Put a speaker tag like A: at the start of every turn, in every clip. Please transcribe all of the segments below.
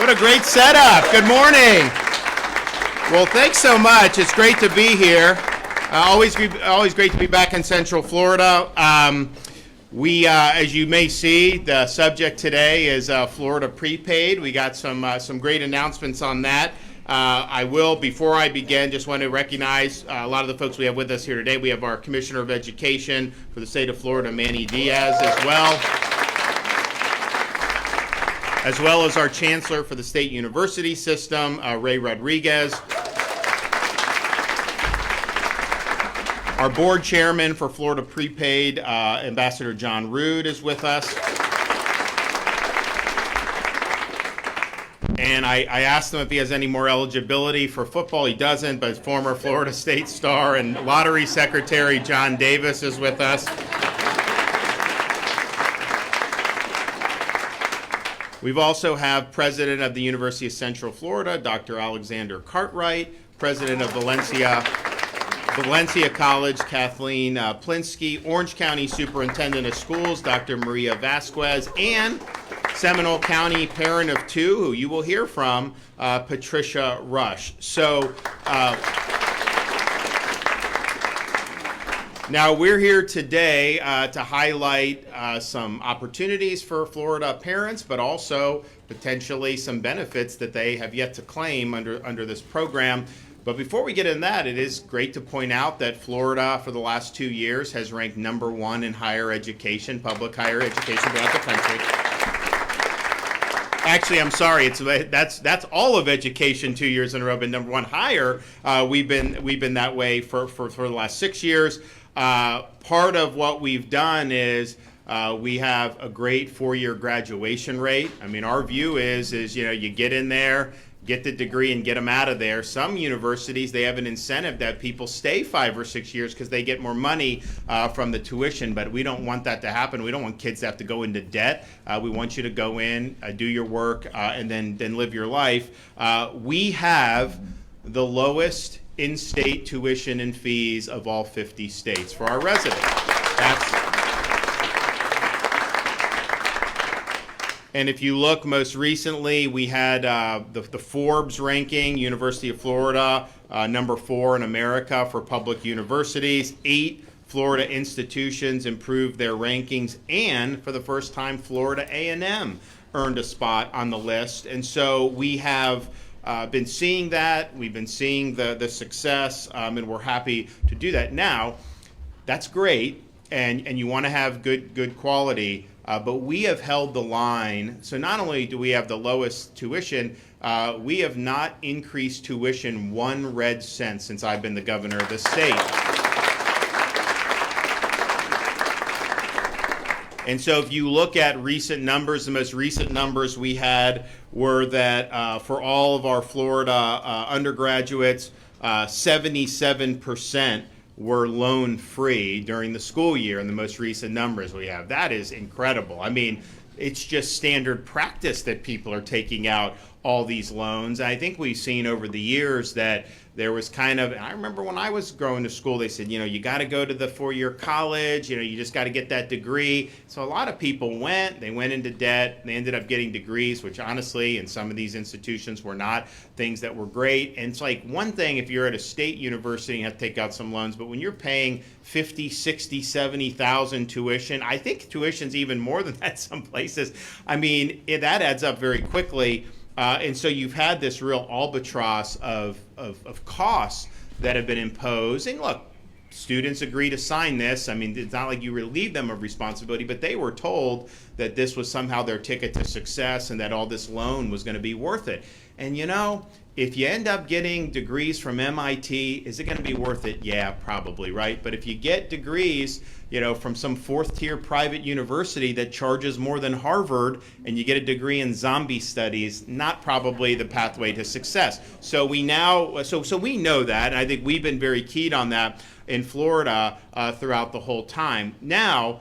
A: What a great setup. Good morning. Well, thanks so much. It's great to be here. Always great to be back in Central Florida. As you may see, the subject today is Florida Prepaid. We got some great announcements on that. I will, before I begin, just want to recognize a lot of the folks we have with us here today. We have our Commissioner of Education for the state of Florida, Manny Diaz, as well as our Chancellor for the State University System, Ray Rodriguez. Our Board Chairman for Florida Prepaid, Ambassador John Rood, is with us. And I asked him if he has any more eligibility for football. He doesn't, but former Florida State star and Lottery Secretary John Davis is with us. We've also have President of the University of Central Florida, Dr. Alexander Cartwright, President of Valencia College, Kathleen Plinsky, Orange County Superintendent of Schools, Dr. Maria Vasquez, and Seminole County parent of two, who you will hear from, Patricia Rush. So now we're here today to highlight some opportunities for Florida parents, but also potentially some benefits that they have yet to claim under this program. But before we get into that, it is great to point out that Florida, for the last 2 years, has ranked #1 in higher education, public higher education throughout the country. Actually, I'm sorry. That's all of education 2 years in a row, been #1 higher. We've been that way for the last 6 years. Part of what we've done is we have a great 4-year graduation rate. I mean, our view is you get in there, get the degree, and get them out of there. Some universities, they have an incentive that people stay 5 or 6 years because they get more money from the tuition, but we don't want that to happen. We don't want kids to have to go into debt. We want you to go in, do your work, and then live your life. We have the lowest in-state tuition and fees of all 50 states for our residents. And if you look most recently, we had the Forbes ranking, University of Florida, #4 in America for public universities. 8 Florida institutions improved their rankings, and for the first time, Florida A&M earned a spot on the list. And so we have been seeing that. We've been seeing the success, and we're happy to do that. Now, that's great, and you want to have good quality. But we have held the line. So not only do we have the lowest tuition, we have not increased tuition 1 red cent since I've been the governor of the state. And so if you look at recent numbers, the most recent numbers we had were that for all of our Florida undergraduates, 77% were loan-free during the school year in the most recent numbers we have. That is incredible. I mean, it's just standard practice that people are taking out all these loans. I think we've seen over the years that there was kind of, I remember when I was going to school, they said, you got to go to the 4-year college, you just got to get that degree. So a lot of people they went into debt, they ended up getting degrees, which honestly, in some of these institutions were not things that were great. And it's like one thing if you're at a state university and you have to take out some loans, but when you're paying 50, 60, 70,000 tuition, I think tuition's even more than that some places. I mean, that adds up very quickly. And so you've had this real albatross of costs that have been imposed. And look, students agree to sign this. I mean, it's not like you relieve them of responsibility, but they were told that this was somehow their ticket to success and that all this loan was going to be worth it. And if you end up getting degrees from MIT, is it going to be worth it? Yeah, probably, right? But if you get degrees, from some 4th-tier private university that charges more than Harvard, and you get a degree in zombie studies, not probably the pathway to success. So we know that, and I think we've been very keyed on that in Florida throughout the whole time. Now,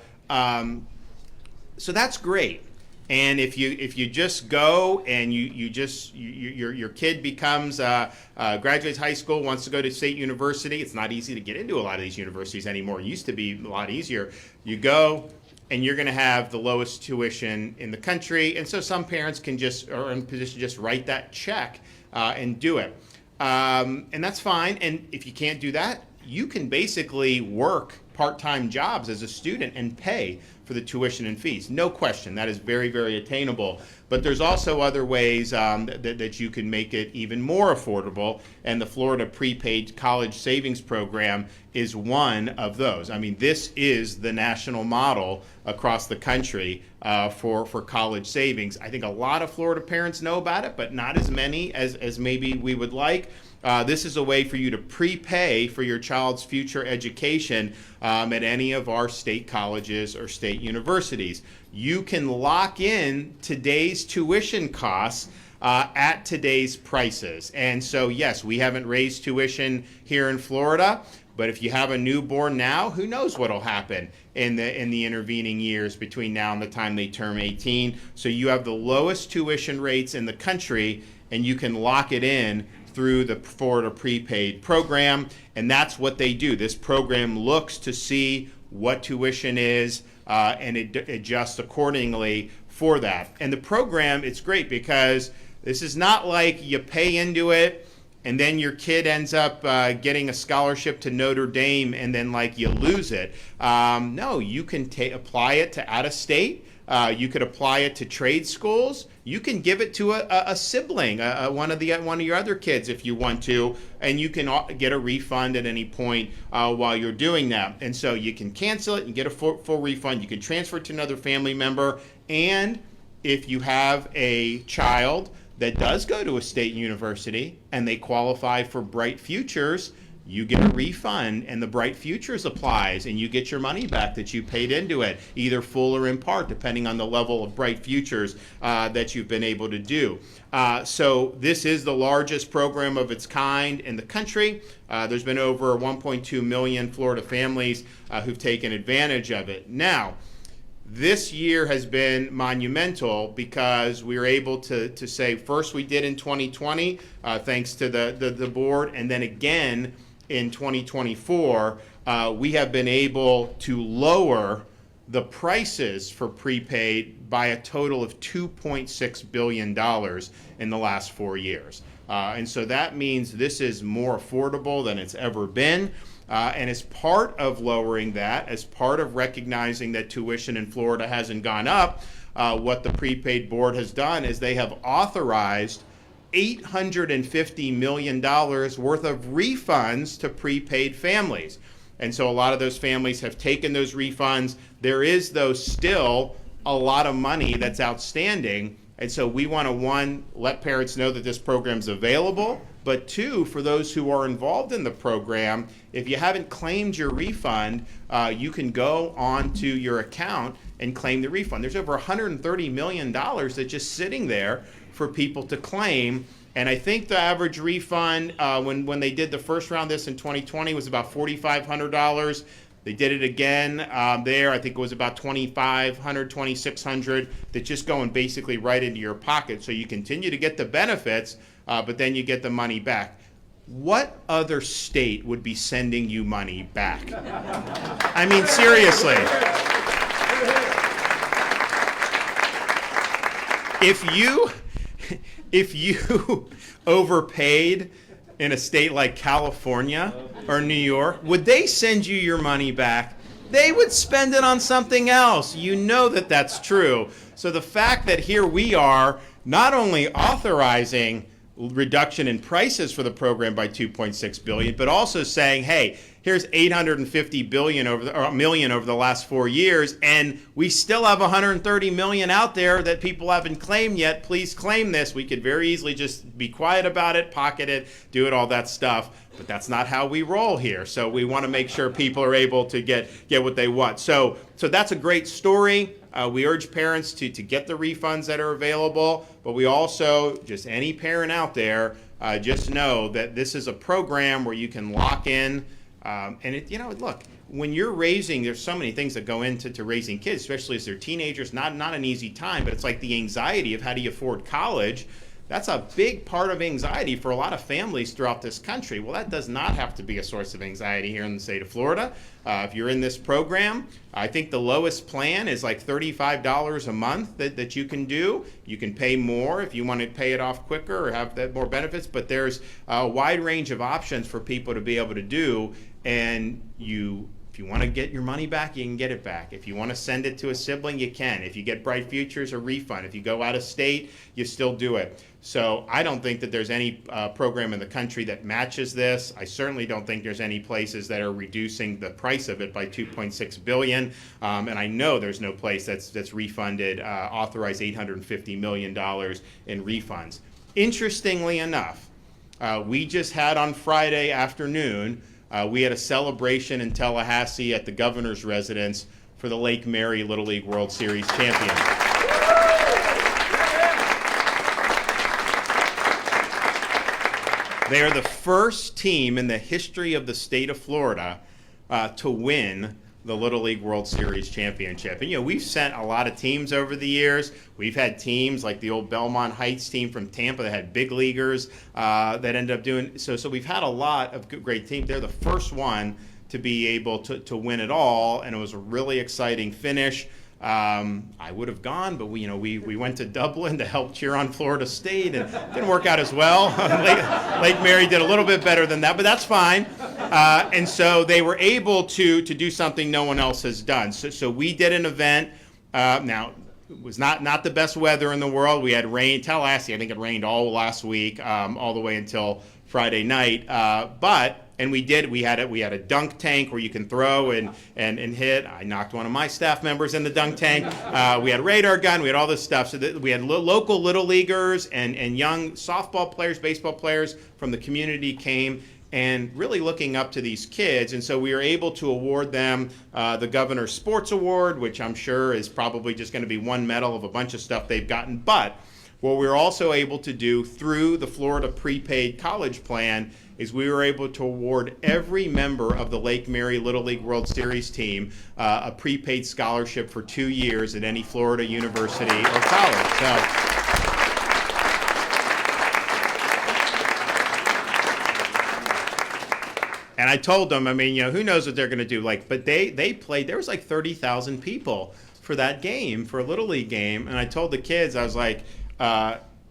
A: so that's great. And if you just go and your kid becomes graduates high school, wants to go to state university, it's not easy to get into a lot of these universities anymore. It used to be a lot easier. You go, and you're going to have the lowest tuition in the country. And so some parents can just, are in a position to just write that check and do it. And that's fine. And if you can't do that, you can basically work part-time jobs as a student and pay for the tuition and fees. No question, that is very, very attainable. But there's also other ways that you can make it even more affordable, and the Florida Prepaid College Savings Program is one of those. I mean, this is the national model across the country for college savings. I think a lot of Florida parents know about it, but not as many as maybe we would like. This is a way for you to prepay for your child's future education at any of our state colleges or state universities. You can lock in today's tuition costs at today's prices. And so, yes, we haven't raised tuition here in Florida, but if you have a newborn now, who knows what'll happen in the intervening years between now and the time they turn 18. So you have the lowest tuition rates in the country, and you can lock it in through the Florida Prepaid program, and that's what they do. This program looks to see what tuition is, and it adjusts accordingly for that. And the program, it's great because this is not like you pay into it and then your kid ends up getting a scholarship to Notre Dame and then like you lose it. No, you can apply it to out of state. You could apply it to trade schools. You can give it to a sibling, one of your other kids if you want to, and you can get a refund at any point while you're doing that. And so you can cancel it and get a full refund. You can transfer it to another family member. And if you have a child that does go to a state university and they qualify for Bright Futures, you get a refund, and the Bright Futures applies, and you get your money back that you paid into it, either full or in part, depending on the level of Bright Futures that you've been able to do. So this is the largest program of its kind in the country. There's been over 1.2 million Florida families who've taken advantage of it. Now, this year has been monumental because we were able to say, first we did in 2020, thanks to the board, and then again in 2024, we have been able to lower the prices for prepaid by a total of $2.6 billion in the last 4 years. And so that means this is more affordable than it's ever been. And as part of lowering that, as part of recognizing that tuition in Florida hasn't gone up, what the prepaid board has done is they have authorized $850 million worth of refunds to prepaid families. And so a lot of those families have taken those refunds. There is, though, still a lot of money that's outstanding. And so we want to, one, let parents know that this program's available, but two, for those who are involved in the program, if you haven't claimed your refund, you can go onto your account and claim the refund. There's over $130 million that's just sitting there for people to claim. And I think the average refund when they did the first round of this in 2020 was about $4,500. They did it again there. I think it was about $2,500, $2,600 that just going basically right into your pocket. So you continue to get the benefits, but then you get the money back. What other state would be sending you money back? I mean, seriously. If you overpaid in a state like California or New York, would they send you your money back? They would spend it on something else. You know that that's true. So the fact that here we are not only authorizing reduction in prices for the program by $2.6 billion, but also saying, hey, here's $850 million over the last 4 years, and we still have $130 million out there that people haven't claimed yet. Please claim this. We could very easily just be quiet about it, pocket it, do it, all that stuff. But that's not how we roll here. So we want to make sure people are able to get what they want. So that's a great story. We urge parents to get the refunds that are available, but we also, just any parent out there, just know that this is a program where you can lock in. Look, when you're raising, there's so many things that go into raising kids, especially as they're teenagers. Not an easy time, but it's like the anxiety of how do you afford college. That's a big part of anxiety for a lot of families throughout this country. Well, that does not have to be a source of anxiety here in the state of Florida. If you're in this program, I think the lowest plan is like $35 a month that you can do. You can pay more if you want to pay it off quicker or have that more benefits, but there's a wide range of options for people to be able to do, and if you want to get your money back, you can get it back. If you want to send it to a sibling, you can. If you get Bright Futures, a refund. If you go out of state, you still do it. So I don't think that there's any program in the country that matches this. I certainly don't think there's any places that are reducing the price of it by $2.6 billion. And I know there's no place that's refunded, authorized $850 million in refunds. Interestingly enough, we just had on Friday afternoon, we had a celebration in Tallahassee at the governor's residence for the Lake Mary Little League World Series champion. They are the first team in the history of the state of Florida to win the Little League World Series championship. And, we've sent a lot of teams over the years. We've had teams like the old Belmont Heights team from Tampa that had big leaguers that ended up doing. So we've had a lot of great teams. They're the first one to be able to win it all, and it was a really exciting finish. I would have gone, but we went to Dublin to help cheer on Florida State, and it didn't work out as well. Lake Mary did a little bit better than that, but that's fine. And so they were able to do something no one else has done. So we did an event. Now, it was not the best weather in the world. We had rain. Tallahassee, I think it rained all last week, all the way until Friday night. And we had a dunk tank where you can throw and hit. I knocked one of my staff members in the dunk tank. We had a radar gun. We had all this stuff. So we had local little leaguers and young softball players, baseball players from the community came and really looking up to these kids. And so we were able to award them the Governor's Sports Award, which I'm sure is probably just going to be one medal of a bunch of stuff they've gotten. But what we were also able to do through the Florida Prepaid College Plan is we were able to award every member of the Lake Mary Little League World Series team a prepaid scholarship for 2 years at any Florida university or college. And I told them, who knows what they're going to do? But they played. There was like 30,000 people for that game, for a Little League game. And I told the kids, I was like,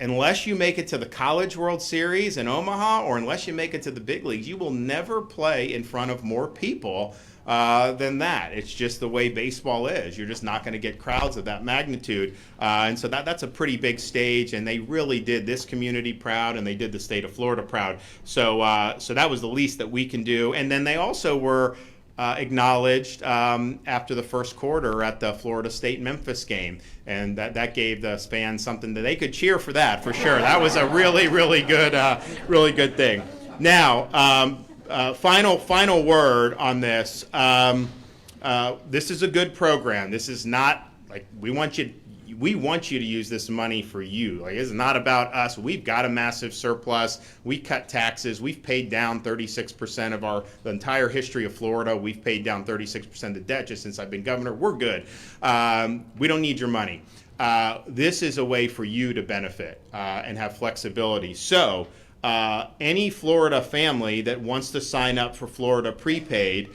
A: unless you make it to the College World Series in Omaha, or unless you make it to the big leagues, you will never play in front of more people than that. It's just the way baseball is. You're just not going to get crowds of that magnitude. And so that's a pretty big stage, and they really did this community proud, and they did the state of Florida proud. So that was the least that we can do. And then they also were acknowledged after the first quarter at the Florida State-Memphis game. And that gave the fans something that they could cheer for that, for sure. That was a really, really good thing. Now, final word on this. This is a good program. This is not like we want you to use this money for you. Like, it's not about us. We've got a massive surplus. We cut taxes. We've paid down 36% of the entire history of Florida. We've paid down 36% of the debt just since I've been governor. We're good. We don't need your money. This is a way for you to benefit and have flexibility. So any Florida family that wants to sign up for Florida Prepaid,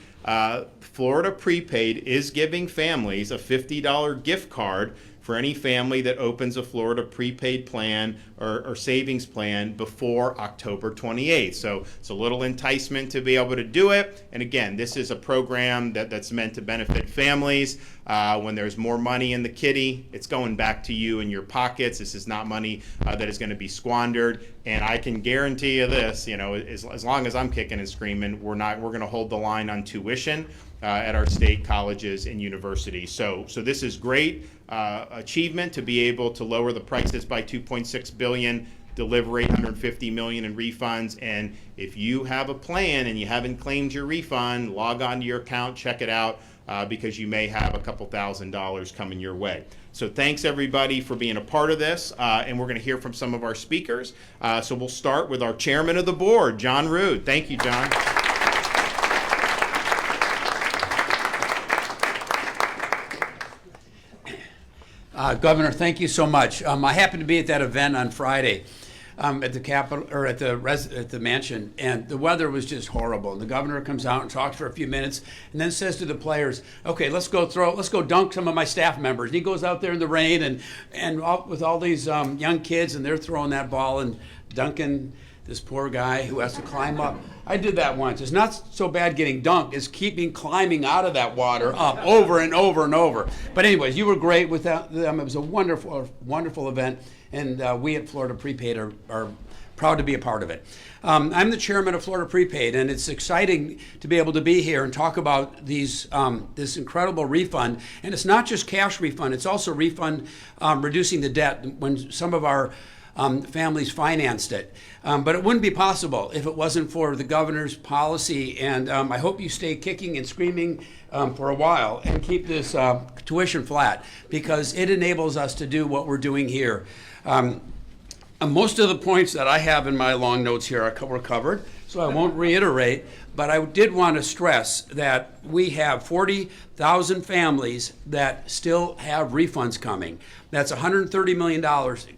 A: Florida Prepaid is giving families a $50 gift card for any family that opens a Florida prepaid plan or savings plan before October 28th. So it's a little enticement to be able to do it. And again, this is a program that's meant to benefit families. When there's more money in the kitty, it's going back to you in your pockets. This is not money that is going to be squandered. And I can guarantee you this, as long as I'm kicking and screaming, we're going to hold the line on tuition at our state colleges and universities. So this is great achievement to be able to lower the prices by $2.6 billion, deliver $850 million in refunds. And if you have a plan and you haven't claimed your refund, log on to your account, check it out, because you may have a couple $1,000s coming your way. So thanks everybody for being a part of this, and we're going to hear from some of our speakers. So we'll start with our chairman of the board, John Rood. Thank you, John.
B: Governor, thank you so much. I happened to be at that event on Friday, at the Capitol or at the mansion, and the weather was just horrible. And the governor comes out and talks for a few minutes, and then says to the players, "Okay, let's go dunk some of my staff members." And he goes out there in the rain with all these young kids, and they're throwing that ball and dunking this poor guy who has to climb up. I did that once. It's not so bad getting dunked. It's climbing out of that water up over and over and over. But anyways, you were great with them. It was a wonderful event, and we at Florida Prepaid are proud to be a part of it. I'm the chairman of Florida Prepaid, and it's exciting to be able to be here and talk about this incredible refund. And it's not just cash refund; it's also refund reducing the debt when some of our families financed it. But it wouldn't be possible if it wasn't for the governor's policy. And I hope you stay kicking and screaming for a while and keep this tuition flat, because it enables us to do what we're doing here. Most of the points that I have in my long notes here were covered, so I won't reiterate. But I did want to stress that we have 40,000 families that still have refunds coming. That's $130 million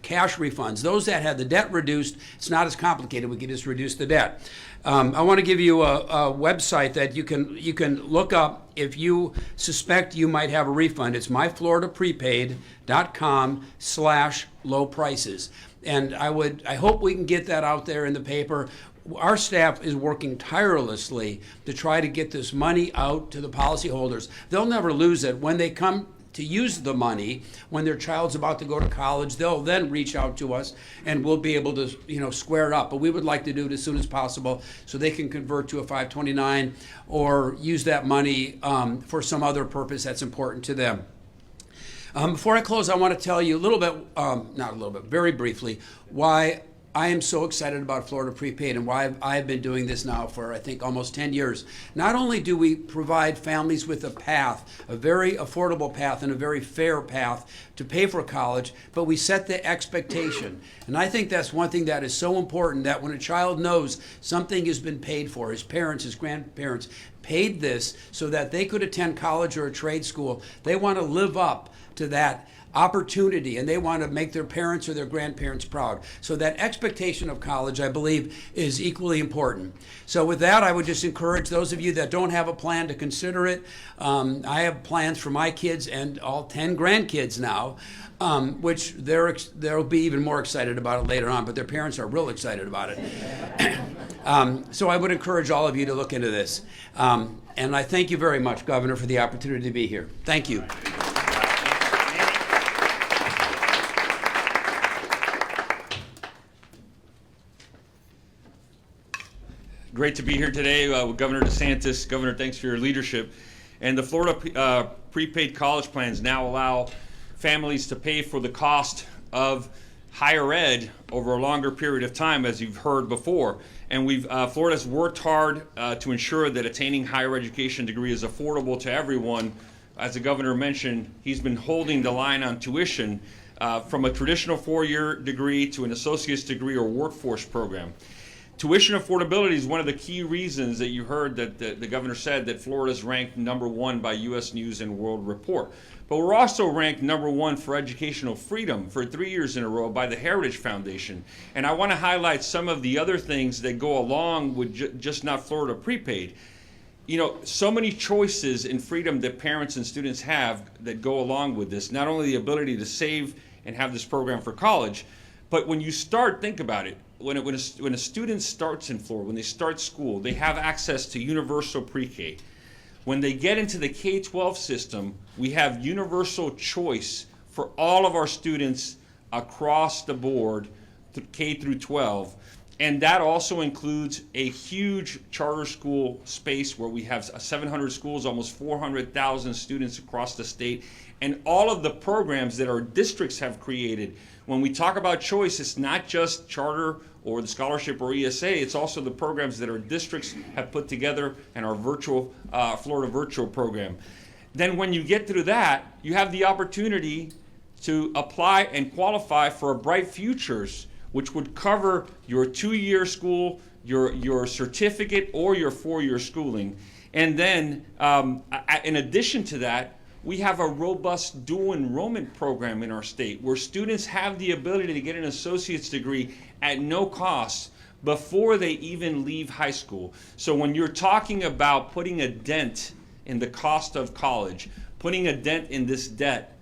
B: cash refunds. Those that had the debt reduced, it's not as complicated. We can just reduce the debt. I want to give you a website that you can look up if you suspect you might have a refund. It's myfloridaprepaid.com/low prices. And I hope we can get that out there in the paper. Our staff is working tirelessly to try to get this money out to the policyholders. They'll never lose it. When they come to use the money, when their child's about to go to college, they'll then reach out to us, and we'll be able to, square it up. But we would like to do it as soon as possible so they can convert to a 529 or use that money for some other purpose that's important to them. Before I close, I want to tell you very briefly, why I am so excited about Florida Prepaid and why I've been doing this now for, I think, almost 10 years. Not only do we provide families with a path, a very affordable path and a very fair path to pay for college, but we set the expectation. And I think that's one thing that is so important, that when a child knows something has been paid for, his parents, his grandparents paid this so that they could attend college or a trade school, they want to live up to that opportunity, and they want to make their parents or their grandparents proud. So that expectation of college, I believe, is equally important. So with that, I would just encourage those of you that don't have a plan to consider it. I have plans for my kids and all 10 grandkids now, which they'll be even more excited about it later on, but their parents are real excited about it. So I would encourage all of you to look into this. And I thank you very much, Governor, for the opportunity to be here. Thank you.
C: Great to be here today with Governor DeSantis. Governor, thanks for your leadership. And the Florida prepaid college plans now allow families to pay for the cost of higher ed over a longer period of time, as you've heard before. And Florida's worked hard to ensure that attaining higher education degree is affordable to everyone. As the governor mentioned, he's been holding the line on tuition from a traditional four-year degree to an associate's degree or workforce program. Tuition affordability is one of the key reasons that you heard that the governor said that Florida's ranked #1 by U.S. News and World Report. But we're also ranked #1 for educational freedom for 3 years in a row by the Heritage Foundation. And I want to highlight some of the other things that go along with just not Florida Prepaid. So many choices and freedom that parents and students have that go along with this. Not only the ability to save and have this program for college, but when you think about it, when a student starts in Florida, when they start school, they have access to universal pre-K. When they get into the K-12 system, we have universal choice for all of our students across the board, K through 12. And that also includes a huge charter school space where we have 700 schools, almost 400,000 students across the state, and all of the programs that our districts have created. When we talk about choice, it's not just charter or the scholarship or ESA, it's also the programs that our districts have put together and our Florida virtual program. Then when you get through that, you have the opportunity to apply and qualify for a Bright Futures, which would cover your 2-year school, your certificate, or your 4-year schooling. And then, in addition to that, we have a robust dual enrollment program in our state where students have the ability to get an associate's degree at no cost before they even leave high school. So when you're talking about putting a dent in the cost of college, putting a dent in this debt,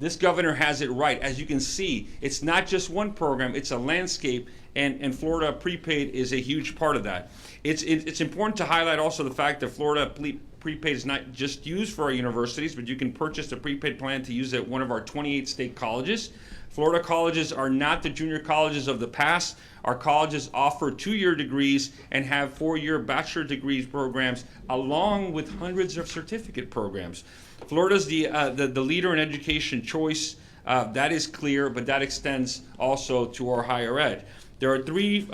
C: this governor has it right. As you can see, it's not just one program, it's a landscape, and Florida Prepaid is a huge part of that. It's important to highlight also the fact that Florida Prepaid is not just used for our universities, but you can purchase a prepaid plan to use at one of our 28 state colleges. Florida colleges are not the junior colleges of the past. Our colleges offer 2-year degrees and have 4-year bachelor degrees programs, along with hundreds of certificate programs. Florida's the leader in education choice. That is clear, but that extends also to our higher ed. There are 3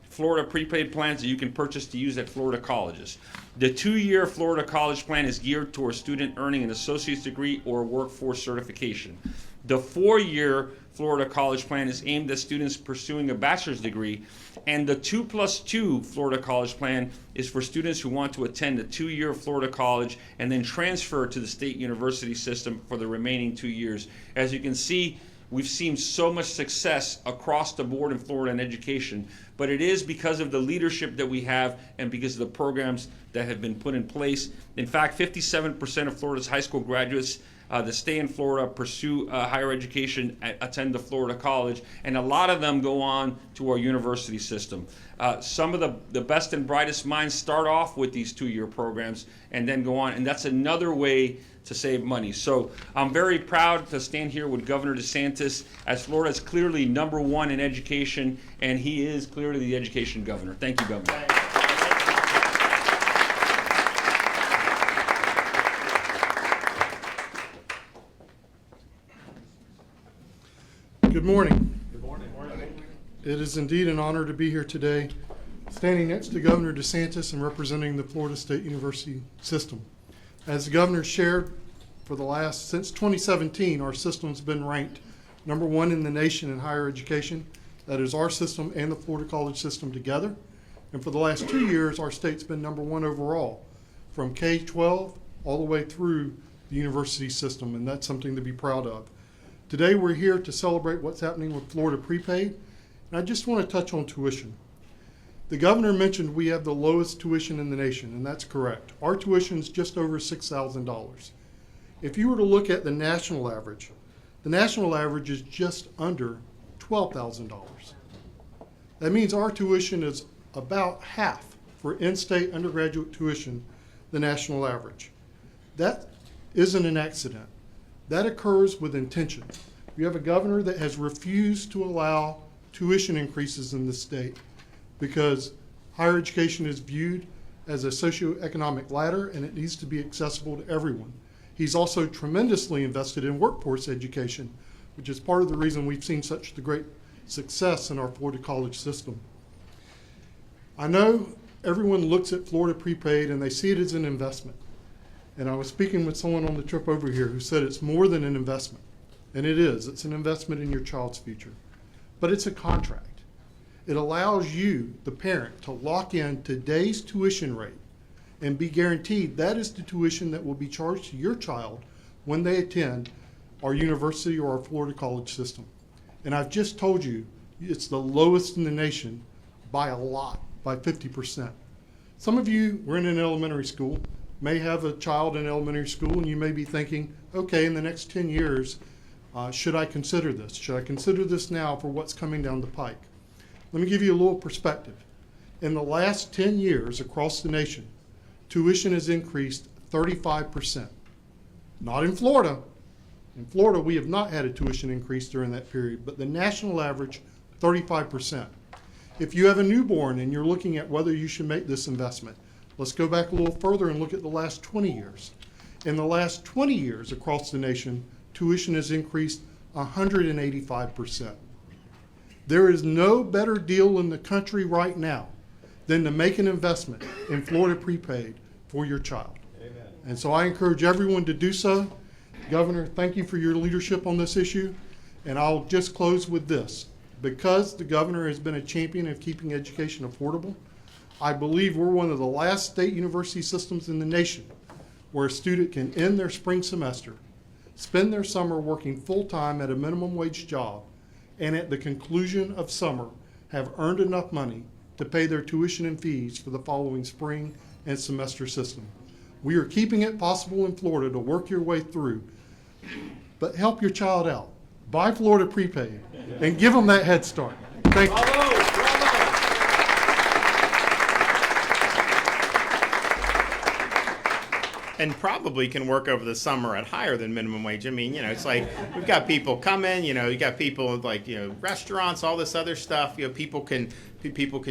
C: Florida prepaid plans that you can purchase to use at Florida colleges. The 2-year Florida college plan is geared toward a student earning an associate's degree or workforce certification. The 4-year Florida college plan is aimed at students pursuing a bachelor's degree, and the 2+2 Florida college plan is for students who want to attend a 2-year Florida college and then transfer to the state university system for the remaining 2 years. As you can see, we've seen so much success across the board in Florida in education, but it is because of the leadership that we have and because of the programs that have been put in place. In fact, 57% of Florida's high school graduates that stay in Florida, pursue higher education, attend the Florida college, and a lot of them go on to our university system. Some of the best and brightest minds start off with these 2-year programs and then go on, and that's another way to save money. So I'm very proud to stand here with Governor DeSantis, as Florida is clearly #1 in education, and he is clearly the education governor. Thank you, Governor.
D: Good morning. Good morning. It is indeed an honor to be here today, standing next to Governor DeSantis and representing the Florida State University system. As the governor shared, since 2017, our system's been ranked #1 in the nation in higher education. That is our system and the Florida college system together. And for the last 2 years, our state's been #1 overall, from K-12 all the way through the university system, and that's something to be proud of. Today we're here to celebrate what's happening with Florida Prepaid, and I just want to touch on tuition. The governor mentioned we have the lowest tuition in the nation, and that's correct. Our tuition is just over $6,000. If you were to look at the national average is just under $12,000. That means our tuition is about half for in-state undergraduate tuition, the national average. That isn't an accident. That occurs with intention. You have a governor that has refused to allow tuition increases in the state because higher education is viewed as a socioeconomic ladder and it needs to be accessible to everyone. He's also tremendously invested in workforce education, which is part of the reason we've seen such the great success in our Florida college system. I know everyone looks at Florida Prepaid and they see it as an investment. And I was speaking with someone on the trip over here who said it's more than an investment. And it is. It's an investment in your child's future. But it's a contract. It allows you, the parent, to lock in today's tuition rate and be guaranteed that is the tuition that will be charged to your child when they attend our university or our Florida college system. And I've just told you it's the lowest in the nation by a lot, by 50%. Some of you were in an elementary school, may have a child in elementary school, and you may be thinking, okay, in the next 10 years, should I consider this? Should I consider this now for what's coming down the pike? Let me give you a little perspective. In the last 10 years across the nation, tuition has increased 35%. Not in Florida. In Florida, we have not had a tuition increase during that period, but the national average, 35%. If you have a newborn and you're looking at whether you should make this investment, let's go back a little further and look at the last 20 years. In the last 20 years across the nation, tuition has increased 185%. There is no better deal in the country right now than to make an investment in Florida Prepaid for your child. Amen. And so I encourage everyone to do so. Governor, thank you for your leadership on this issue. And I'll just close with this. Because the governor has been a champion of keeping education affordable, I believe we're one of the last state university systems in the nation where a student can end their spring semester, spend their summer working full-time at a minimum wage job, and at the conclusion of summer have earned enough money to pay their tuition and fees for the following spring and semester system. We are keeping it possible in Florida to work your way through, but help your child out. Buy Florida Prepaid and give them that head start. Thank you.
A: And probably can work over the summer at higher than minimum wage. I mean, it's like we've got people coming, you got people like, restaurants, all this other stuff. People can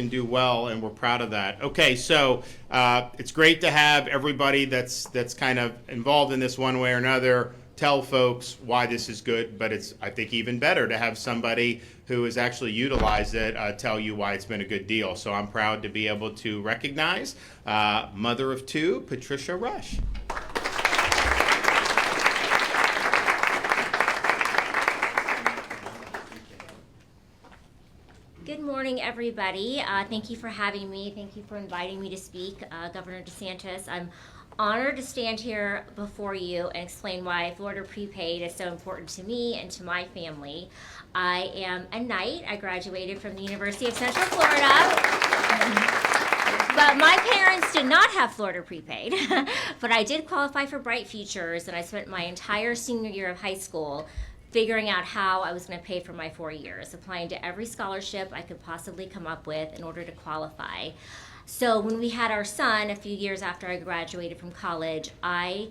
A: do well, and we're proud of that. Okay, so it's great to have everybody that's kind of involved in this one way or another tell folks why this is good, but it's, I think, even better to have somebody who has actually utilized it tell you why it's been a good deal. So I'm proud to be able to recognize mother of two, Patricia Rush.
E: Good morning, everybody. Thank you for having me. Thank you for inviting me to speak, Governor DeSantis. I'm honored to stand here before you and explain why Florida Prepaid is so important to me and to my family. I am a Knight. I graduated from the University of Central Florida. But my parents did not have Florida Prepaid. But I did qualify for Bright Futures, and I spent my entire senior year of high school figuring out how I was going to pay for my 4 years, applying to every scholarship I could possibly come up with in order to qualify. So when we had our son a few years after I graduated from college, I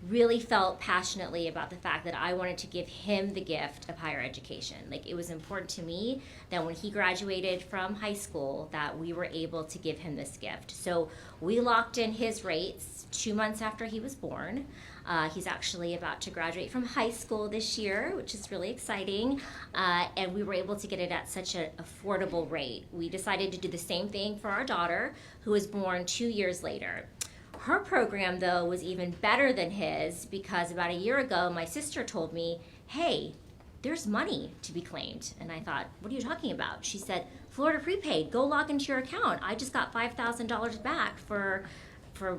E: really felt passionately about the fact that I wanted to give him the gift of higher education. Like, it was important to me that when he graduated from high school that we were able to give him this gift. So we locked in his rates 2 months after he was born. He's actually about to graduate from high school this year, which is really exciting, and we were able to get it at such an affordable rate. We decided to do the same thing for our daughter, who was born 2 years later. Her program, though, was even better than his, because about a year ago, my sister told me, hey, there's money to be claimed. And I thought, what are you talking about? She said, Florida Prepaid, go log into your account. I just got $5,000 back for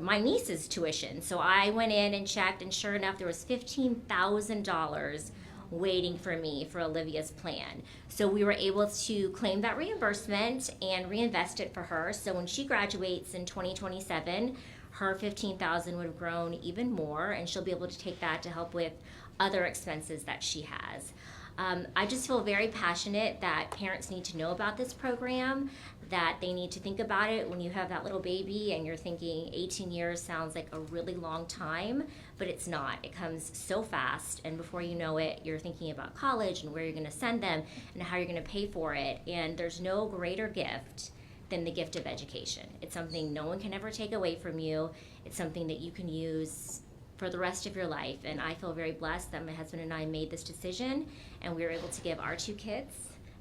E: my niece's tuition. So I went in and checked, and sure enough, there was $15,000 waiting for me for Olivia's plan. So we were able to claim that reimbursement and reinvest it for her. So when she graduates in 2027, her $15,000 would have grown even more, and she'll be able to take that to help with other expenses that she has. I just feel very passionate that parents need to know about this program, that they need to think about it when you have that little baby and you're thinking 18 years sounds like a really long time, but it's not. It comes so fast, and before you know it, you're thinking about college and where you're going to send them and how you're going to pay for it, and there's no greater gift than the gift of education. It's something no one can ever take away from you. It's something that you can use for the rest of your life, and I feel very blessed that my husband and I made this decision, and we were able to give our two kids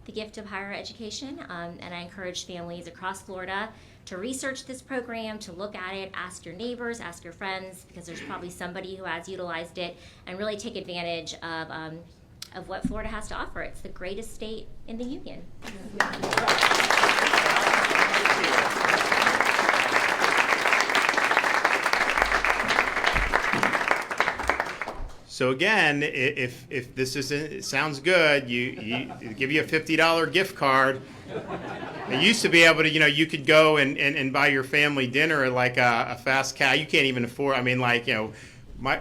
E: the gift of higher education, and I encourage families across Florida to research this program, to look at it, ask your neighbors, ask your friends, because there's probably somebody who has utilized it, and really take advantage of what Florida has to offer. It's the greatest state in the union.
A: So again, if this isn't, it sounds good, you give you a $50 gift card. It used to be able to, you could go and buy your family dinner at like a fast cash. You can't even afford. I mean, like,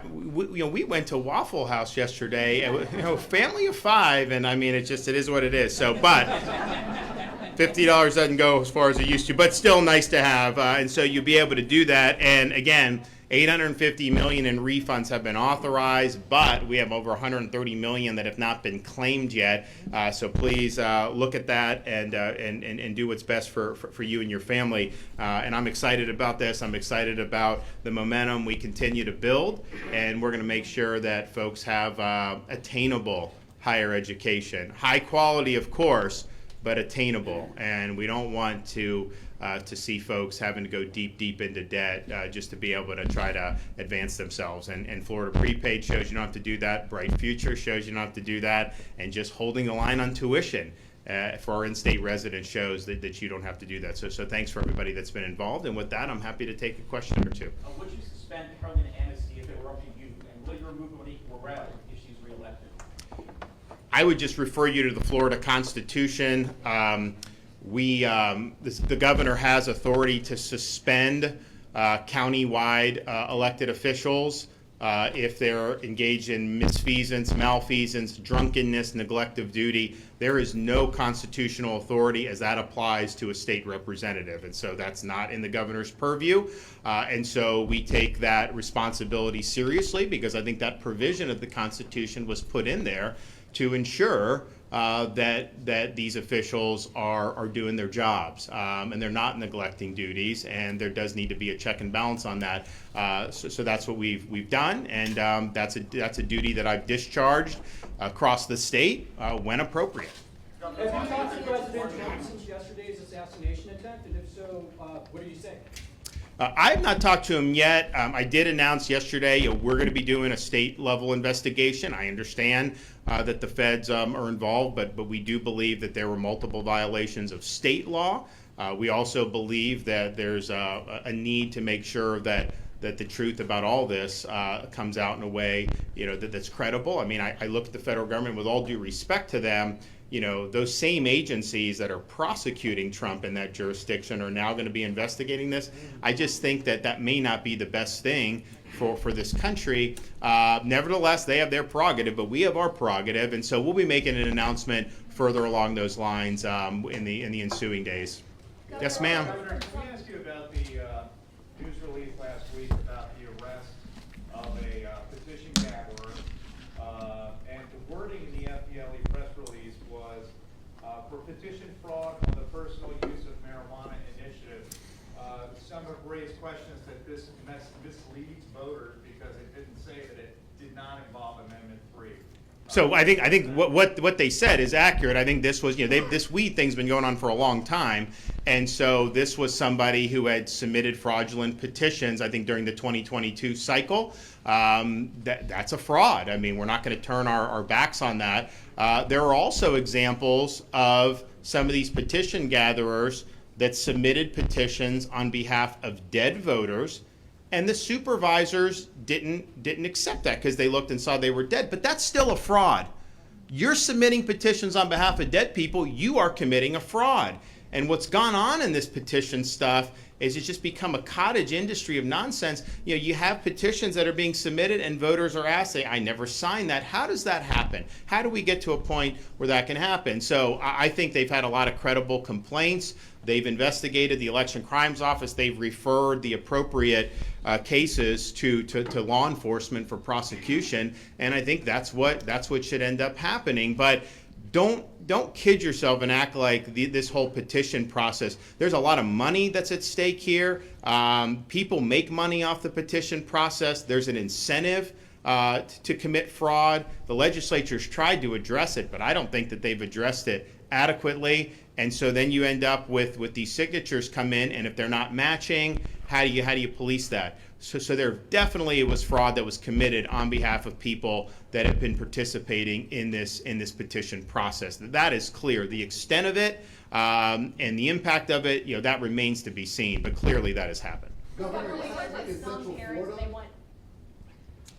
A: we went to Waffle House yesterday. Family of five, and I mean, it is what it is. So, but $50 doesn't go as far as it used to, but still nice to have. And so you'll be able to do that. And again, $850 million in refunds have been authorized, but we have over $130 million that have not been claimed yet. So please look at that and do what's best for you and your family. And I'm excited about this. I'm excited about the momentum we continue to build, and we're going to make sure that folks have attainable higher education. High quality, of course, but attainable. And we don't want to see folks having to go deep into debt just to be able to try to advance themselves. And Florida Prepaid shows you don't have to do that. Bright Future shows you don't have to do that. And just holding the line on tuition for our in-state residents shows that you don't have to do that. So thanks for everybody that's been involved. And with that, I'm happy to take a question or two.
F: Would you suspend permanent anesthesia removal of morale if she's reelected?
A: I would just refer you to the Florida Constitution. The governor has authority to suspend county-wide elected officials if they're engaged in misfeasance, malfeasance, drunkenness, neglect of duty. There is no constitutional authority as that applies to a state representative, and so that's not in the governor's purview. And so we take that responsibility seriously, because I think that provision of the Constitution was put in there to ensure that these officials are doing their jobs, and they're not neglecting duties, and there does need to be a check and balance on that. So that's what we've done, and that's a duty that I've discharged across the state when appropriate.
F: Have you talked to President Trump since yesterday's assassination attempt, and if so, what did he say?
A: I have not talked to him yet. I did announce yesterday we're going to be doing a state-level investigation. I understand that the feds are involved, but we do believe that there were multiple violations of state law. We also believe that there's a need to make sure that the truth about all this comes out in a way, that's credible. I mean, I look at the federal government with all due respect to them. Those same agencies that are prosecuting Trump in that jurisdiction are now going to be investigating this. I just think that may not be the best thing for this country. Nevertheless, they have their prerogative, but we have our prerogative, and so we'll be making an announcement further along those lines in the ensuing days. Yes, ma'am.
G: Governor, can we ask you about the news release last week about the arrest of a petition gatherer, and the wording in the FPLE press release was for petition fraud on the personal use of marijuana initiative. Some have raised questions that this misleads voters because it didn't say that it did not involve Amendment 3.
A: So I think what they said is accurate. I think this was, this weed thing's been going on for a long time, and so this was somebody who had submitted fraudulent petitions, I think, during the 2022 cycle. That's a fraud. I mean, we're not going to turn our backs on that. There are also examples of some of these petition gatherers that submitted petitions on behalf of dead voters, and the supervisors didn't accept that because they looked and saw they were dead. But that's still a fraud. You're submitting petitions on behalf of dead people. You are committing a fraud. And what's gone on in this petition stuff is it's just become a cottage industry of nonsense. You have petitions that are being submitted and voters are asked, say, I never signed that. How does that happen? How do we get to a point where that can happen? So I think they've had a lot of credible complaints. They've investigated the Election Crimes Office. They've referred the appropriate cases to law enforcement for prosecution. And I think that's what should end up happening. But don't kid yourself and act like this whole petition process. There's a lot of money that's at stake here. People make money off the petition process. There's an incentive to commit fraud. The legislature's tried to address it, but I don't think that they've addressed it adequately. And so then you end up with these signatures come in, and if they're not matching, how do you police that? So there definitely it was fraud that was committed on behalf of people that have been participating in this petition process. That is clear. The extent of it and the impact of it, that remains to be seen. But clearly that has happened.
H: Governor, some parents,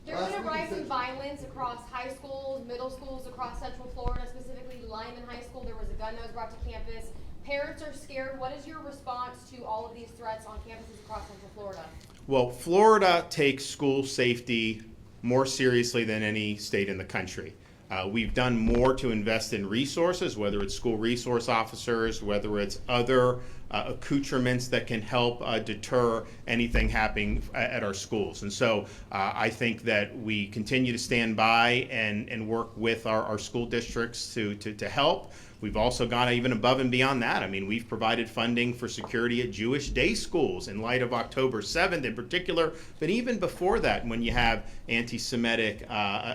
H: there's been a rise in violence across high schools, middle schools across Central Florida, specifically Lyman High School. There was a gun that was brought to campus. Parents are scared. What is your response to all of these threats on campuses across Central Florida? Well,
A: Florida takes school safety more seriously than any state in the country. We've done more to invest in resources, whether it's school resource officers, whether it's other accoutrements that can help deter anything happening at our schools. And so I think that we continue to stand by and work with our school districts to help. We've also gone even above and beyond that. I mean, we've provided funding for security at Jewish day schools in light of October 7th in particular, but even before that when you have anti-Semitic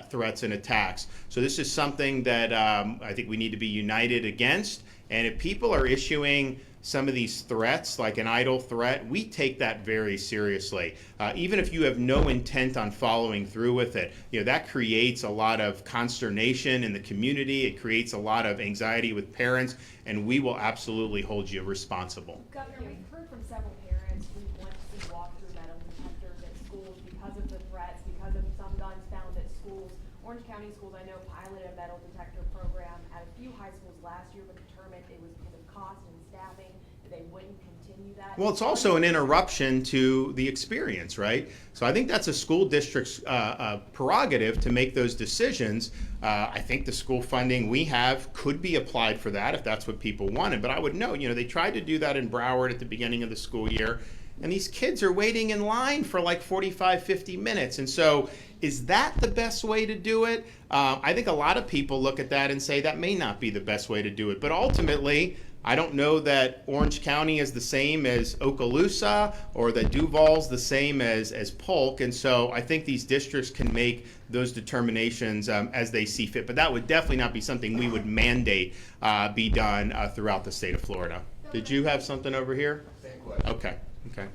A: threats and attacks. So this is something that I think we need to be united against. And if people are issuing some of these threats, like an idle threat, we take that very seriously. Even if you have no intent on following through with it, that creates a lot of consternation in the community. It creates a lot of anxiety with parents, and we will absolutely hold you responsible.
I: Governor, we've heard from several parents who want to see walk-through metal detectors at schools because of the threats, because of some guns found at Orange County schools, I know, piloted a metal detector program at a few high schools last year, but determined it was because of cost and staffing that they wouldn't continue that.
A: Well, it's also an interruption to the experience, right? So I think that's a school district's prerogative to make those decisions. I think the school funding we have could be applied for that if that's what people wanted. But I would note, they tried to do that in Broward at the beginning of the school year, and these kids are waiting in line for like 45, 50 minutes. And so is that the best way to do it? I think a lot of people look at that and say that may not be the best way to do it. But ultimately, I don't know that Orange County is the same as Okaloosa or that Duval's the same as Polk. And so I think these districts can make those determinations as they see fit. But that would definitely not be something we would mandate be done throughout the state of Florida. Did you have something over here?
J: Same question.
A: Okay.
I: Can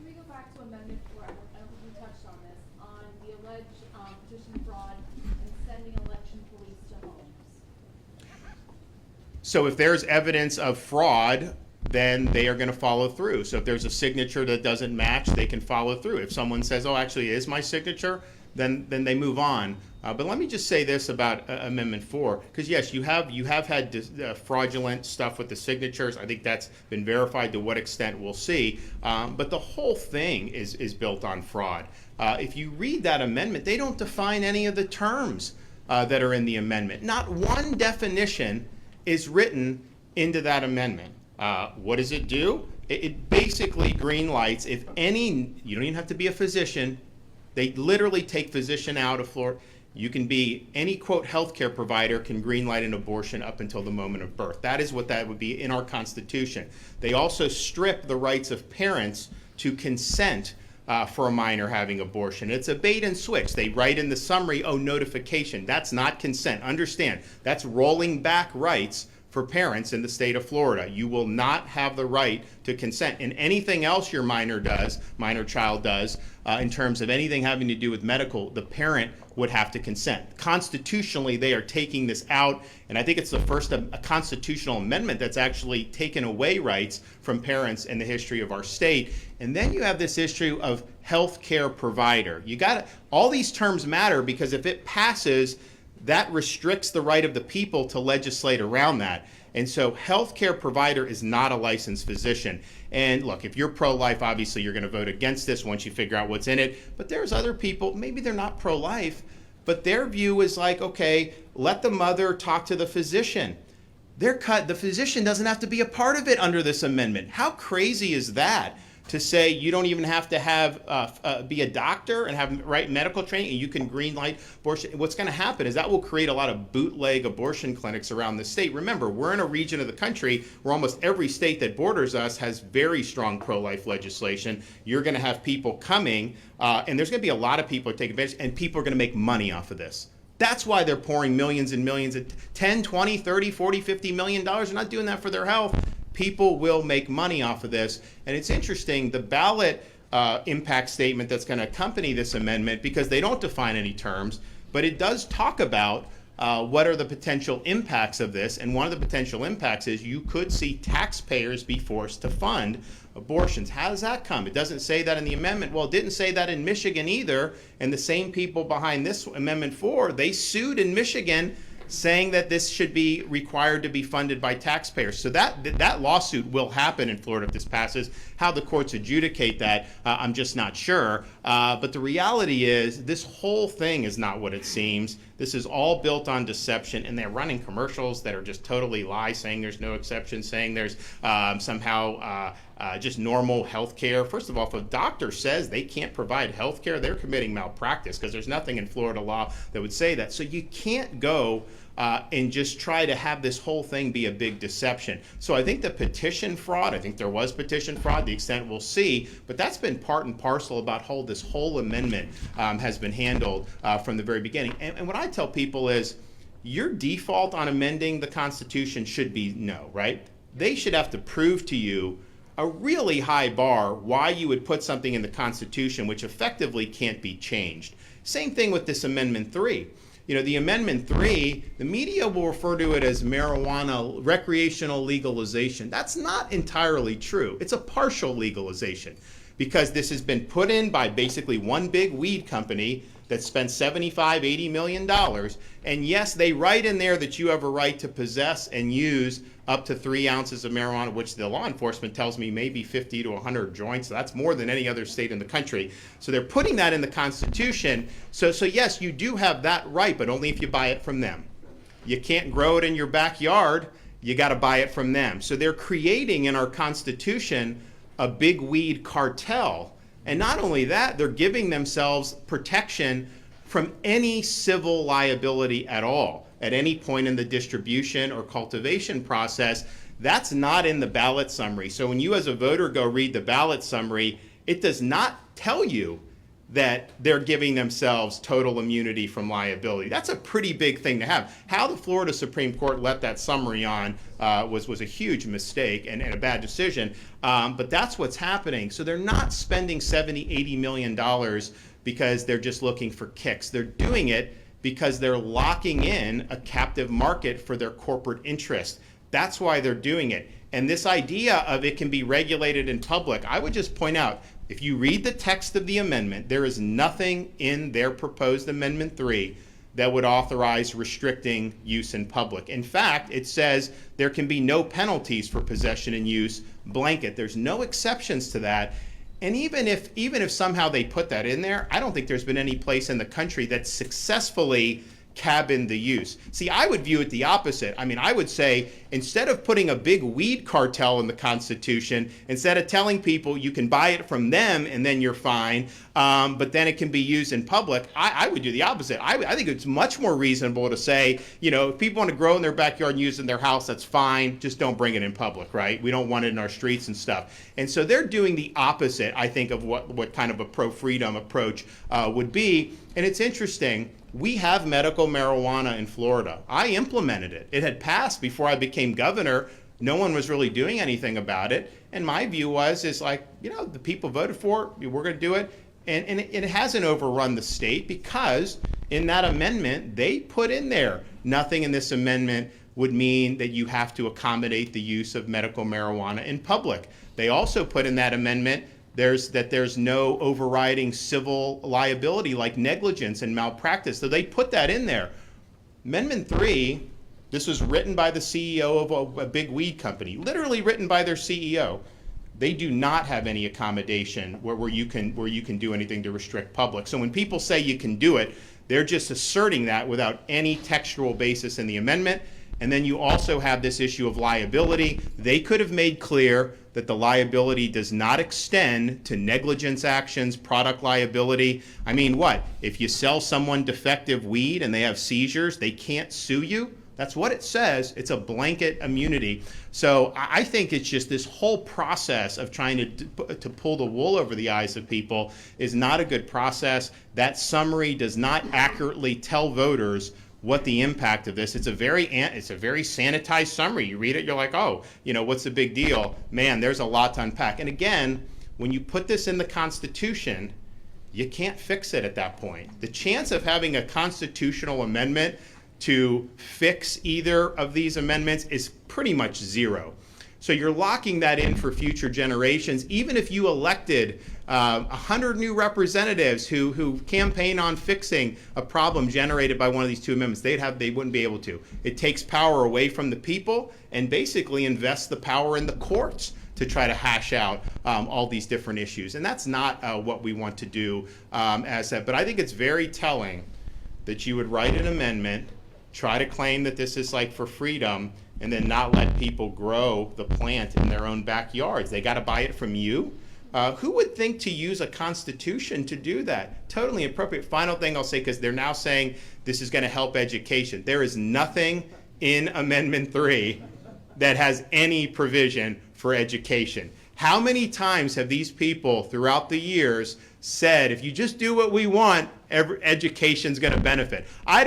I: we go back to Amendment 4? I don't think we touched on this, on the alleged petition fraud and sending election police to homes.
A: So if there's evidence of fraud, then they are going to follow through. So if there's a signature that doesn't match, they can follow through. If someone says, oh, actually it is my signature, then they move on. But let me just say this about Amendment 4, because yes, you have had fraudulent stuff with the signatures. I think that's been verified. To what extent, we'll see. But the whole thing is built on fraud. If you read that amendment, they don't define any of the terms that are in the amendment. Not one definition is written into that amendment. What does it do? It basically green lights, if any, you don't even have to be a physician. They literally take physician out of Florida. You can be any, quote, healthcare provider can green light an abortion up until the moment of birth. That is what that would be in our Constitution. They also strip the rights of parents to consent for a minor having abortion. It's a bait and switch. They write in the summary, oh, notification. That's not consent. Understand, that's rolling back rights for parents in the state of Florida. You will not have the right to consent. And anything else your minor child does, in terms of anything having to do with medical, the parent would have to consent. Constitutionally, they are taking this out, and I think it's the first a constitutional amendment that's actually taken away rights from parents in the history of our state. And then you have this issue of health care provider. All these terms matter because if it passes, that restricts the right of the people to legislate around that. And so healthcare provider is not a licensed physician. And look, if you're pro-life, obviously you're going to vote against this once you figure out what's in it. But there's other people, maybe they're not pro-life, but their view is like, okay, let the mother talk to the physician. The physician doesn't have to be a part of it under this amendment. How crazy is that? To say you don't even have to have be a doctor and have right medical training, and you can green light abortion. What's going to happen is that will create a lot of bootleg abortion clinics around the state. Remember, we're in a region of the country where almost every state that borders us has very strong pro-life legislation. You're going to have people coming, and there's going to be a lot of people who take advantage, and people are going to make money off of this. That's why they're pouring millions and millions, 10, 20, 30, 40, 50 million dollars. They're not doing that for their health. People will make money off of this. And it's interesting, the ballot impact statement that's going to accompany this amendment, because they don't define any terms, but it does talk about what are the potential impacts of this. And one of the potential impacts is you could see taxpayers be forced to fund abortions. How does that come? It doesn't say that in the amendment. Well, it didn't say that in Michigan either. And the same people behind this Amendment 4, they sued in Michigan saying that this should be required to be funded by taxpayers. So that lawsuit will happen in Florida if this passes. How the courts adjudicate that, I'm just not sure. But the reality is this whole thing is not what it seems. This is all built on deception, and they're running commercials that are just totally lies, saying there's no exception, saying there's somehow just normal health care. First of all, if a doctor says they can't provide health care, they're committing malpractice, because there's nothing in Florida law that would say that. So you can't go and just try to have this whole thing be a big deception. So I think the petition fraud, I think there was petition fraud, the extent we'll see, but that's been part and parcel about how this whole amendment has been handled from the very beginning. And what I tell people is, your default on amending the Constitution should be no, right? They should have to prove to you a really high bar why you would put something in the Constitution which effectively can't be changed. Same thing with this Amendment 3. You know, the Amendment 3, the media will refer to it as marijuana recreational legalization. That's not entirely true. It's a partial legalization, because this has been put in by basically one big weed company that spent $75–80 million. And yes, they write in there that you have a right to possess and use up to 3 ounces of marijuana, which the law enforcement tells me may be 50 to 100 joints. So that's more than any other state in the country. So they're putting that in the Constitution. So yes, you do have that right, but only if you buy it from them. You can't grow it in your backyard. You got to buy it from them. So they're creating in our Constitution a big weed cartel. And not only that, they're giving themselves protection from any civil liability at all, at any point in the distribution or cultivation process. That's not in the ballot summary. So when you as a voter go read the ballot summary, it does not tell you that they're giving themselves total immunity from liability. That's a pretty big thing to have. How the Florida Supreme Court let that summary on was a huge mistake and a bad decision. But that's what's happening. So they're not spending $70–80 million because they're just looking for kicks. They're doing it because they're locking in a captive market for their corporate interest. That's why they're doing it. And this idea of it can be regulated in public, I would just point out, if you read the text of the amendment, there is nothing in their proposed Amendment 3 that would authorize restricting use in public. In fact, it says there can be no penalties for possession and use blanket. There's no exceptions to that. And even if somehow they put that in there, I don't think there's been any place in the country that successfully cabined the use. See, I would view it the opposite. I mean, I would say instead of putting a big weed cartel in the Constitution, instead of telling people you can buy it from them and then you're fine, but then it can be used in public, I would do the opposite. I think it's much more reasonable to say, if people want to grow in their backyard and use it in their house, that's fine. Just don't bring it in public, right? We don't want it in our streets and stuff. And so they're doing the opposite, I think, of what kind of a pro-freedom approach would be. And it's interesting. We have medical marijuana in Florida. I implemented it. It had passed before I became governor. No one was really doing anything about it. And my view is like, the people voted for it. We're going to do it. And it hasn't overrun the state because in that amendment, they put in there nothing in this amendment would mean that you have to accommodate the use of medical marijuana in public. They also put in that amendment there's no overriding civil liability like negligence and malpractice. So they put that in there. Amendment 3, this was written by the CEO of a big weed company, literally written by their CEO. They do not have any accommodation where you can do anything to restrict public. So when people say you can do it, they're just asserting that without any textual basis in the amendment. And then you also have this issue of liability. They could have made clear that the liability does not extend to negligence actions, product liability. I mean, what? If you sell someone defective weed and they have seizures, they can't sue you? That's what it says. It's a blanket immunity. So I think it's just this whole process of trying to pull the wool over the eyes of people is not a good process. That summary does not accurately tell voters what the impact of this. It's a very sanitized summary. You read it, you're like, oh, what's the big deal? Man, there's a lot to unpack. And again, when you put this in the Constitution, you can't fix it at that point. The chance of having a constitutional amendment to fix either of these amendments is pretty much zero. So you're locking that in for future generations. Even if you elected 100 new representatives who campaign on fixing a problem generated by one of these two amendments, they wouldn't be able to. It takes power away from the people and basically invests the power in the courts to try to hash out all these different issues. And that's not what we want to do but I think it's very telling that you would write an amendment, try to claim that this is like for freedom, and then not let people grow the plant in their own backyards. They got to buy it from you. Who would think to use a constitution to do that? Totally inappropriate. Final thing I'll say, because they're now saying this is going to help education. There is nothing in Amendment 3 that has any provision for education. How many times have these people throughout the years said, if you just do what we want, education's going to benefit? I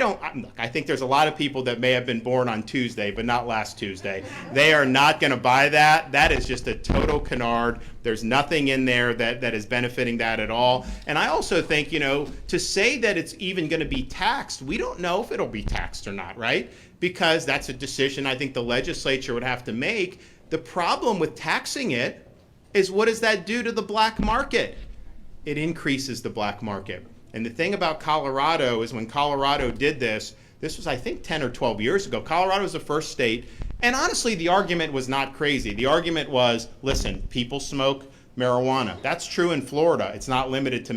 A: think there's a lot of people that may have been born on Tuesday, but not last Tuesday. They are not going to buy that. That is just a total canard. There's nothing in there that is benefiting that at all. And I also think, to say that it's even going to be taxed, we don't know if it'll be taxed or not, right? Because that's a decision I think the legislature would have to make. The problem with taxing it is, what does that do to the black market? It increases the black market. And the thing about Colorado is when Colorado did this was, I think, 10 or 12 years ago. Colorado was the first state. And honestly, the argument was not crazy. The argument was, listen, people smoke marijuana. That's true in Florida. It's not limited to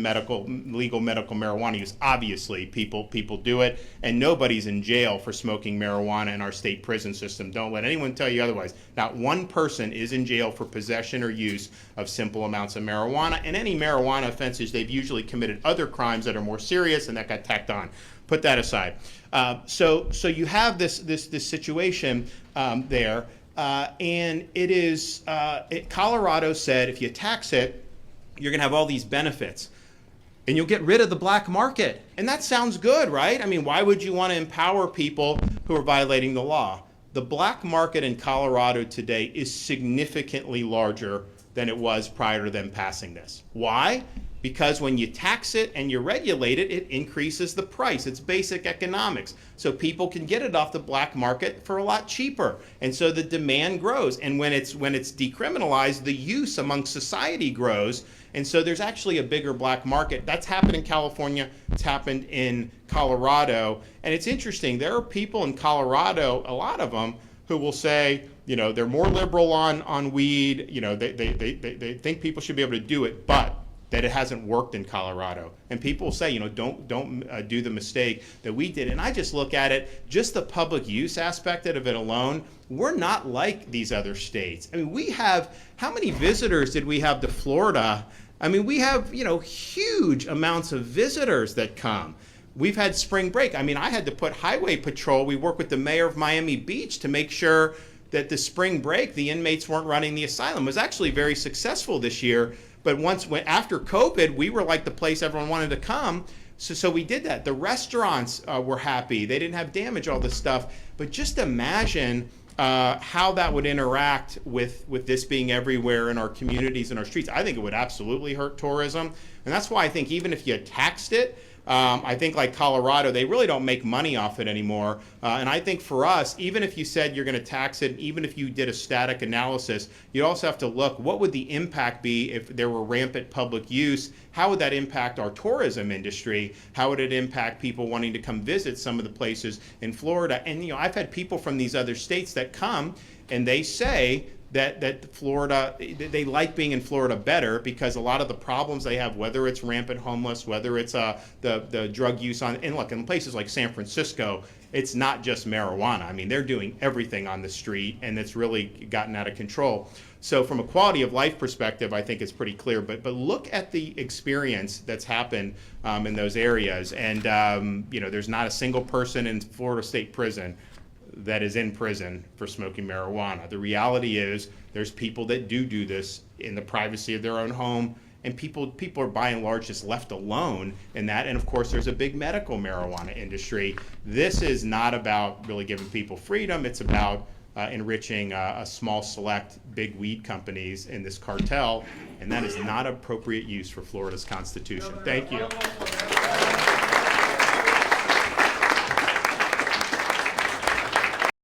A: legal medical marijuana use. Obviously, people do it, and nobody's in jail for smoking marijuana in our state prison system. Don't let anyone tell you otherwise. Not one person is in jail for possession or use of simple amounts of marijuana. And any marijuana offenses, they've usually committed other crimes that are more serious, and that got tacked on. Put that aside. So you have this situation there. And it is, Colorado said if you tax it, you're going to have all these benefits. And you'll get rid of the black market. And that sounds good, right? I mean, why would you want to empower people who are violating the law? The black market in Colorado today is significantly larger than it was prior to them passing this. Why? Because when you tax it and you regulate it, it increases the price. It's basic economics. So people can get it off the black market for a lot cheaper. And so the demand grows. And when it's decriminalized, the use among society grows. And so there's actually a bigger black market. That's happened in California. It's happened in Colorado. And it's interesting. There are people in Colorado, a lot of them, who will say, you know, they're more liberal on weed. You know, they think people should be able to do it, but that it hasn't worked in Colorado. And people say, you know, don't do the mistake that we did. And I just look at it, just the public use aspect of it alone, we're not like these other states. I mean, we have, how many visitors did we have to Florida? I mean, we have, you know, huge amounts of visitors that come. We've had spring break. I mean, I had to put highway patrol. We work with the mayor of Miami Beach to make sure that the spring break, the inmates weren't running the asylum. It was actually very successful this year. But after COVID, we were like the place everyone wanted to come. So we did that. The restaurants were happy. They didn't have damage, all this stuff. But just imagine how that would interact with this being everywhere in our communities and our streets. I think it would absolutely hurt tourism. And that's why I think even if you taxed it, I think like Colorado, they really don't make money off it anymore. And I think for us, even if you said you're going to tax it, even if you did a static analysis, you also have to look, what would the impact be if there were rampant public use? How would that impact our tourism industry? How would it impact people wanting to come visit some of the places in Florida? And, you know, I've had people from these other states that come and they say that Florida, they like being in Florida better because a lot of the problems they have, whether it's rampant homeless, whether it's the drug use and look, in places like San Francisco, it's not just marijuana. I mean, they're doing everything on the street, and it's really gotten out of control. So from a quality of life perspective, I think it's pretty clear. But look at the experience that's happened in those areas. And, you know, there's not a single person in Florida State Prison that is in prison for smoking marijuana. The reality is there's people that do this in the privacy of their own home, and people are by and large just left alone in that. And of course, there's a big medical marijuana industry. This is not about really giving people freedom. It's about enriching a small select big weed companies in this cartel, and that is not appropriate use for Florida's Constitution. Thank you.